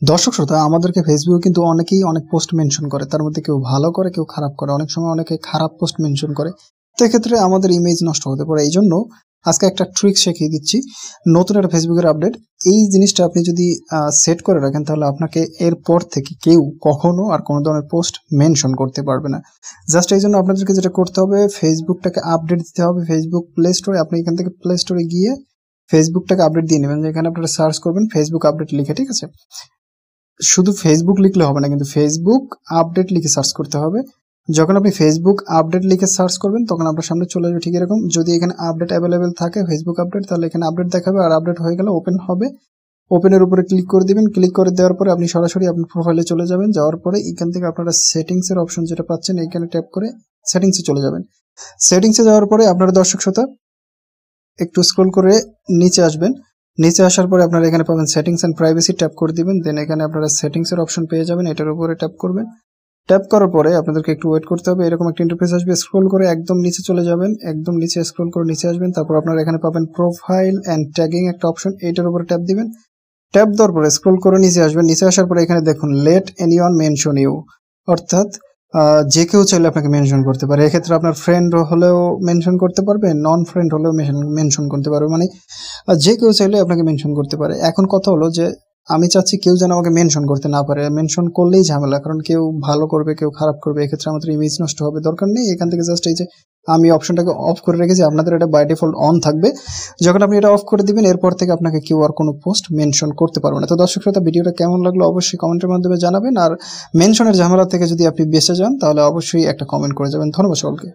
দর্শক শ্রোতা, আমাদেরকে ফেসবুকে কিন্তু অনেকেই অনেক পোস্ট মেনশন করে। তার মধ্যে কেউ ভালো করে, কেউ খারাপ করে। অনেক সময় অনেকে খারাপ পোস্ট মেনশন করে। তো এক্ষেত্রে আমাদের ইমেজ নষ্ট হতে পারে। এইজন্য আজকে একটা ট্রিক শিখিয়ে দিচ্ছি। নতুন একটা ফেসবুকের আপডেট। এই জিনিসটা আপনি যদি সেট করে রাখেন, তাহলে আপনাকে এরপর থেকে কেউ কখনো আর কোনো ধরনের পোস্ট মেনশন করতে পারবে না। জাস্ট এই জন্য আপনাদেরকে যেটা করতে হবে, ফেসবুকটাকে আপডেট দিতে হবে। ফেসবুক প্লে স্টোরে, আপনি এখান থেকে প্লে স্টোরে গিয়ে ফেসবুকটাকে আপডেট দিয়ে নেবেন। যেখানে আপনারা সার্চ করবেন ফেসবুক আপডেট লিখে, ঠিক আছে? শুধু ফেসবুক লিখলে হবে না, কিন্তু ফেসবুক আপডেট লিখে সার্চ করতে হবে। যখন আপনি ফেসবুক আপডেট লিখে সার্চ করবেন, তখন আপনার সামনে চলে আসবে ঠিক এরকম। যদি এখানে আপডেট অ্যাভেলেবেল থাকে, ফেসবুক আপডেট, তাহলে এখানে আপডেট দেখাবে। আর আপডেট হয়ে গেলে ওপেন হবে। ওপেনের উপরে ক্লিক করে দিবেন। ক্লিক করে দেওয়ার পরে আপনি সরাসরি আপনার প্রোফাইলে চলে যাবেন। যাওয়ার পরে এখান থেকে আপনারা সেটিংসের অপশন যেটা পাচ্ছেন, এখানে ট্যাপ করে সেটিংসে চলে যাবেন। সেটিংসে যাওয়ার পরে আপনারা, দর্শক শ্রোতা, একটু স্ক্রল করে নিচে আসবেন। নিচে আসার পরে আপনারা এখানে পাবেন সেটিংস এন্ড প্রাইভেসি, ট্যাপ করে দিবেন। দেন এখানে আপনারা সেটিংস এর অপশন পেয়ে যাবেন। এটার উপরে ট্যাপ করবেন। ট্যাপ করার পরে আপনাদেরকে একটু ওয়েট করতে হবে। এরকম একটা ইন্টারফেস আসবে। স্ক্রল করে একদম নিচে চলে যাবেন। একদম নিচে স্ক্রল করে নিচে আসবেন। তারপর আপনারা এখানে পাবেন প্রোফাইল এন্ড ট্যাগিং একটা অপশন। এইটার উপরে ট্যাপ দিবেন। ট্যাপ দেওয়ার পরে স্ক্রল করে নিচে আসবেন। নিচে আসার পরে এখানে দেখুন লেট এনিওয়ান মেনশন ইউ, অর্থাৎ যে কেউ চাইলে আপনাকে মেনশন করতে পারে। এক্ষেত্রে আপনার ফ্রেন্ড হলেও মেনশন করতে পারবে, নন ফ্রেন্ড হলেও মেনশন করতে পারবে। মানে যে কেউ চাইলে আপনাকে মেনশন করতে পারে। এখন কথা হলো যে আমি চাচ্ছি কেউ যেন আমাকে মেনশন করতে না পারে। মেনশন করলেই ঝামেলা, কারণ কেউ ভালো করবে, কেউ খারাপ করবে। এক্ষেত্রে আমাদের ইমেজ নষ্ট হবে, দরকার নেই। এখান থেকে জাস্ট এই যে আমি অপশনটাকে অফ করে রেখেছি, আপনাদের এটা বাই ডিফল্ট অন থাকবে। যখন আপনি এটা অফ করে দিবেন, এরপর থেকে আপনাকে কেউ আর কোনো পোস্ট মেনশন করতে পারবে না। তো দর্শক শ্রোতা, ভিডিওটা কেমন লাগলো অবশ্যই কমেন্টের মাধ্যমে জানাবেন। আর মেনশনের ঝামেলা থেকে যদি আপনি বেঁচে যান, তাহলে অবশ্যই একটা কমেন্ট করে যাবেন। ধন্যবাদ সকলকে।